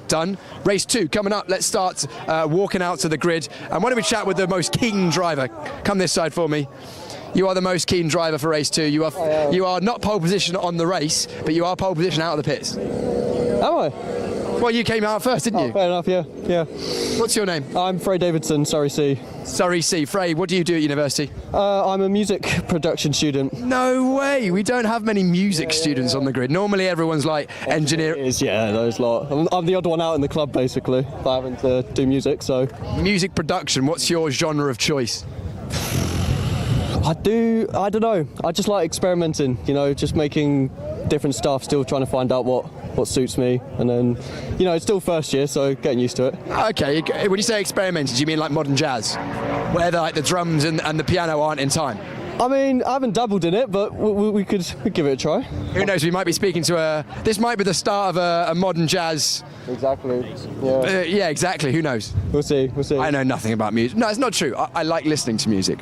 Done. Race 2 coming up. Let's start walking out to the grid. And why don't we chat with the most keen driver? Come this side for me. You are the most keen driver for race 2. You are not pole position on the race, but you are pole position out of the pits. Am I? Well, you came out first, didn't you? Fair enough, yeah. What's your name? I'm Frey Davidson, Surrey C. Surrey C. Frey, what do you do at university? I'm a music production student. No way! We don't have many music students on the grid. Normally everyone's like engineer. Yeah, those lot. I'm the odd one out in the club, basically, for having to do music, so. Music production, what's your genre of choice? I don't know. I just like experimenting, just making different stuff, still trying to find out what suits me, and then, it's still first year, so getting used to it. Okay, when you say experimenting, do you mean like modern jazz, where the drums and the piano aren't in time? I mean, I haven't dabbled in it, but we could give it a try. Who knows, we might be speaking to this might be the start of a modern jazz. Exactly, yeah. Yeah, exactly, who knows? We'll see. I know nothing about music. No, it's not true. I like listening to music.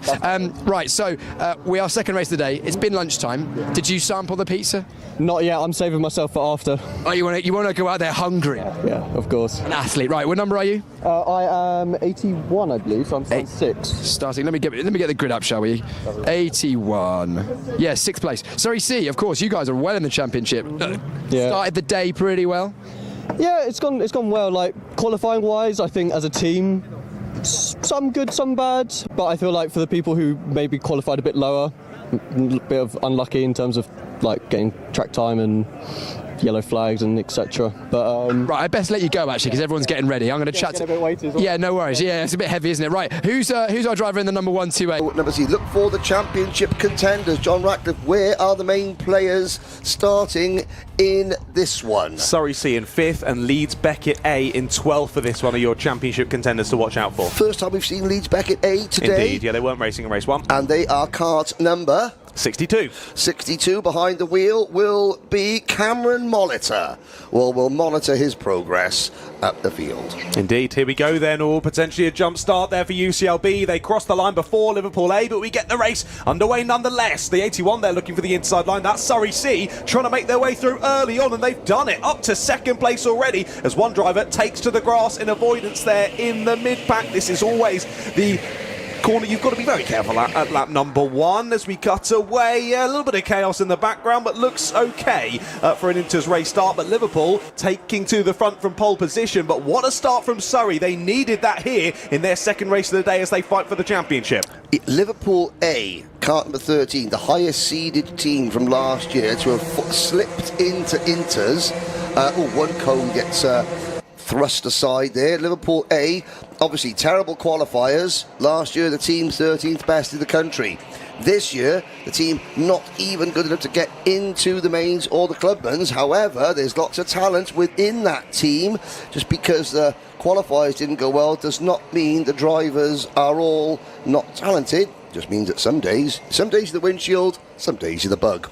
Right, so we are second race of the day. It's been lunchtime. Did you sample the pizza? Not yet, I'm saving myself for after. Oh, you want to go out there hungry? Yeah, of course. An athlete, right, what number are you? I am 81, I believe, so I'm starting 6. Starting, let me get the grid up, shall we? 81. Yeah, 6th place. Sorry, C, of course, you guys are well in the championship. Yeah. Started the day pretty well. Yeah, it's gone well. Like, qualifying wise, I think as a team, some good, some bad. But I feel like for the people who maybe qualified a bit lower, a bit of unlucky in terms of like getting track time and yellow flags and etc. But right, I best let you go actually because everyone's getting ready. I'm going to chat. A bit weighty as well. Yeah, no worries. Yeah, it's a bit heavy, isn't it? Right, who's our driver in the number 128? Number C, look for the championship contenders. John Ratcliffe, where are the main players starting in this one? Surrey C in 5th and Leeds Beckett A in 12th for this one are your championship contenders to watch out for. First time we've seen Leeds Beckett A today. Indeed, yeah, they weren't racing in race 1. And they are kart number 62. 62. Behind the wheel will be Cameron Molitor. Well, we'll monitor his progress at the field. Indeed. Here we go then, or potentially a jump start there for UCLB. They crossed the line before Liverpool A, but we get the race underway nonetheless. The 81 there looking for the inside line. That's Surrey C trying to make their way through early on, and they've done it. Up to 2nd place already as one driver takes to the grass in avoidance there in the mid-pack. This is always the corner you've got to be very careful at lap number 1 as we cut away. A little bit of chaos in the background, but looks okay for an Inter's race start. But Liverpool taking to the front from pole position. But what a start from Surrey. They needed that here in their second race of the day as they fight for the championship. Liverpool A, kart number 13, the highest seeded team from last year to have slipped into Inter's. One cone gets thrust aside there. Liverpool A, obviously terrible qualifiers. Last year the team 13th best in the country. This year the team not even good enough to get into the mains or the clubmans. However, there's lots of talent within that team. Just because the qualifiers didn't go well does not mean the drivers are all not talented. Just means that some days you're the windshield, some days you're the bug.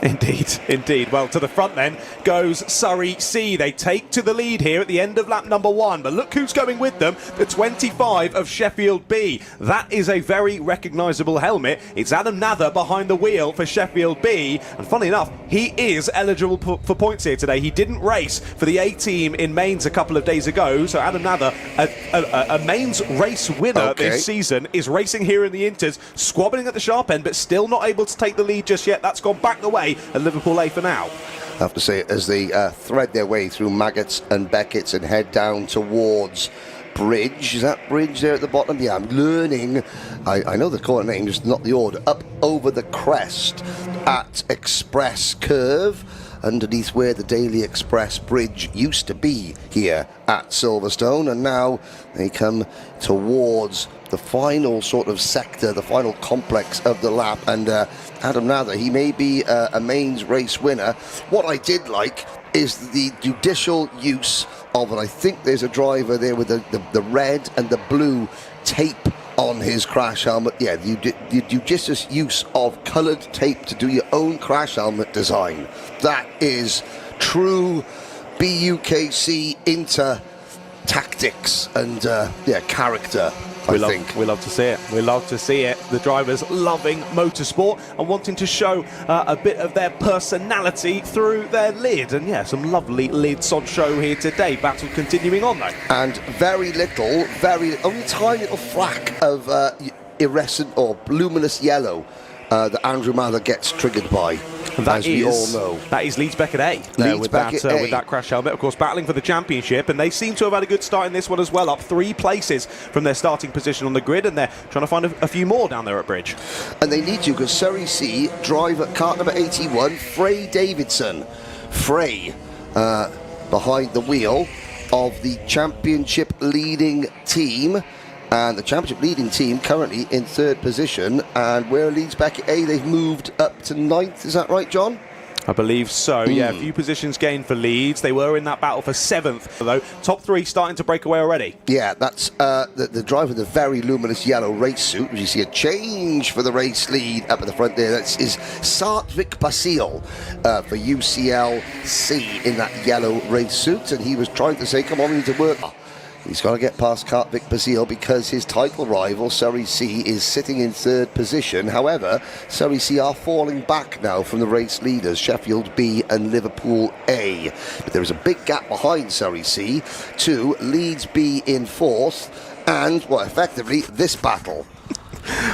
Indeed. Well, to the front then goes Surrey C. They take to the lead here at the end of lap number 1. But look who's going with them, the 25 of Sheffield B. That is a very recognisable helmet. It's Adam Nather behind the wheel for Sheffield B. And funny enough, he is eligible for points here today. He didn't race for the A team in mains a couple of days ago. So Adam Nather, a mains race winner this season, is racing here in the Inters, squabbling at the sharp end, but still not able to take the lead just yet. That's gone back the way at Liverpool A for now. I have to say, as they thread their way through Maggots and Beckett's and head down towards Bridge. Is that Bridge there at the bottom? Yeah, I'm learning. I know the corner name, just not the order. Up over the crest at Express Curve, underneath where the Daily Express Bridge used to be here at Silverstone, and now they come towards the final sort of sector, the final complex of the lap, and Adam Nather, he may be a mains race winner. What I did like is the judicial use of it. I think there's a driver there with the red and the blue tape on his crash helmet. Yeah, the judicious use of coloured tape to do your own crash helmet design. That is true BUKC Inter tactics and character I think. We love to see it. We love to see it. The drivers loving motorsport and wanting to show a bit of their personality through their lid. And yeah, some lovely lids on show here today. Battle continuing on though. And only tiny little flack of iridescent or luminous yellow that Andrew Mather gets triggered by. As we all know. That is Leeds Beckett A. With that crash helmet, of course, battling for the championship, and they seem to have had a good start in this one as well, up 3 places from their starting position on the grid, and they're trying to find a few more down there at Bridge. And they need to, because Surrey C driver kart number 81, Frey Davidson. Frey behind the wheel of the championship leading team. And the championship leading team currently in 3rd position, and where Leeds Beckett A, they've moved up to 9th. Is that right, John? I believe so, yeah. A few positions gained for Leeds. They were in that battle for 7th, though. Top 3 starting to break away already. Yeah, that's the driver of the very luminous yellow race suit. You see a change for the race lead up at the front there. That is Sartvik Basil for UCLC in that yellow race suit, and he was trying to say, come on, we need to work. He's got to get past Kartvik Basil because his title rival, Surrey C, is sitting in 3rd position. However, Surrey C are falling back now from the race leaders, Sheffield B and Liverpool A. But there is a big gap behind Surrey C to Leeds B in 4th and, well, effectively, this battle.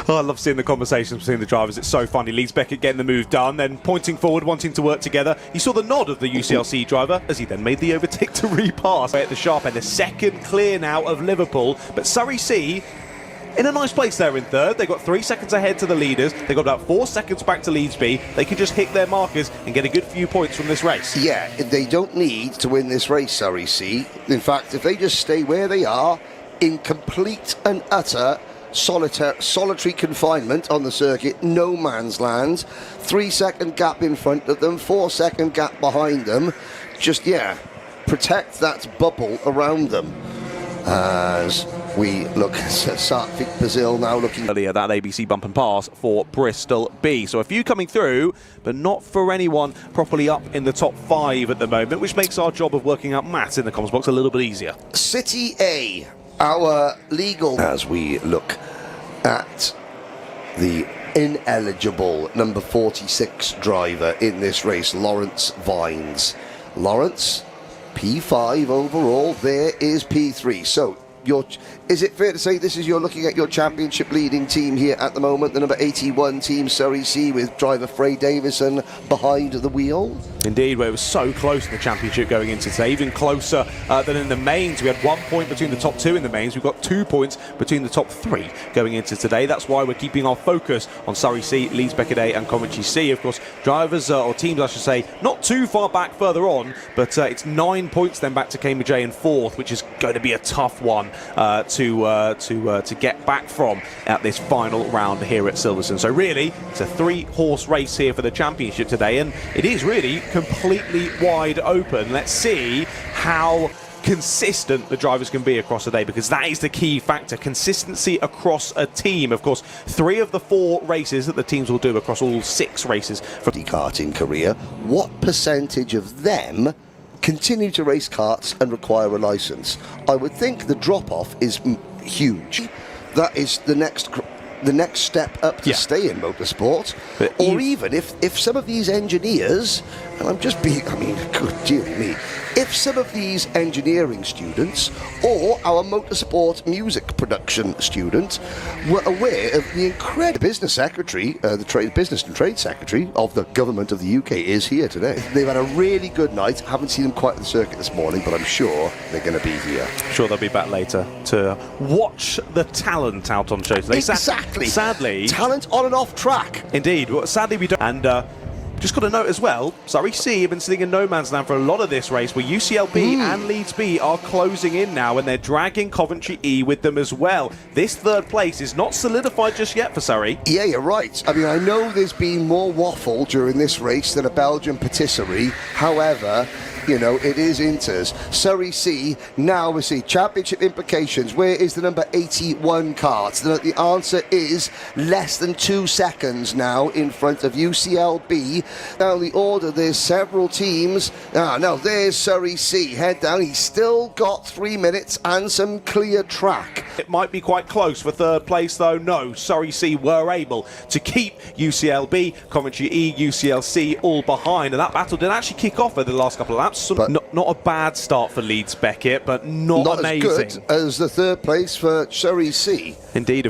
Oh, I love seeing the conversations between the drivers. It's so funny. Leeds Beckett getting the move done, then pointing forward, wanting to work together. You saw the nod of the UCLC driver as he then made the overtake to repass at the sharp end. The 2nd clear now of Liverpool, but Surrey C in a nice place there in 3rd. They got 3 seconds ahead to the leaders. They got about 4 seconds back to Leeds B. They can just hit their markers and get a good few points from this race. Yeah, they don't need to win this race, Surrey C. In fact, if they just stay where they are in complete and utter solitary confinement on the circuit, no man's land, 3-second gap in front of them, 4-second gap behind them, just, yeah, protect that bubble around them. As we look at Sartvik Basil now looking earlier, that ABC bump and pass for Bristol B. So a few coming through, but not for anyone properly up in the top 5 at the moment, which makes our job of working out maths in the comms box a little bit easier. City A, our legal, as we look at the ineligible number 46 driver in this race, Lawrence Vines. Lawrence, P5 overall, there is P3. So is it fair to say this is you're looking at your championship leading team here at the moment, the number 81 team, Surrey C, with driver Frey Davison behind the wheel? Indeed, where it was so close in the championship going into today, even closer than in the mains. We had 1 point between the top 2 in the mains. We've got 2 points between the top 3 going into today. That's why we're keeping our focus on Surrey C, Leeds Beckett A and Coventry C. Of course, drivers, or teams I should say, not too far back further on, but it's 9 points then back to Cambridge A in 4th, which is going to be a tough one to get back from at this final round here at Silverstone. So really, it's a 3-horse race here for the championship today, and it is really completely wide open. Let's see how consistent the drivers can be across the day, because that is the key factor, consistency across a team. Of course, 3 of the 4 races that the teams will do across all 6 races from the karting career, what percentage of them continue to race karts and require a license? I would think the drop-off is huge. That is the next step up to stay in motorsport. But or even if some of these engineers, and I'm just being, I mean, good dear me, if some of these engineering students or our motorsport music production students were aware of the incredible business secretary, the business and trade secretary of the government of the UK is here today. They've had a really good night. Haven't seen them quite at the circuit this morning, but I'm sure they're going to be here. Sure, they'll be back later to watch the talent out on show today. Exactly. Sadly, talent on and off track. Indeed. Well, sadly, we don't. And just got to note as well, Surrey C have been sitting in no man's land for a lot of this race, where UCLB and Leeds B are closing in now, and they're dragging Coventry E with them as well. This 3rd place is not solidified just yet for Surrey. Yeah, you're right. I mean, I know there's been more waffle during this race than a Belgian patisserie. However, You know, it is Inter's. Surrey C, now we see championship implications. Where is the number 81 kart? The answer is less than 2 seconds now in front of UCLB. Now the order, there's several teams. No, there's Surrey C. Head down. He's still got 3 minutes and some clear track. It might be quite close for third place, though. No, Surrey C were able to keep UCLB, Coventry E, UCLC all behind, and that battle did actually kick off over the last couple of laps. So not a bad start for Leeds Beckett, but not amazing. As good as the third place for Surrey C. Indeed, of course.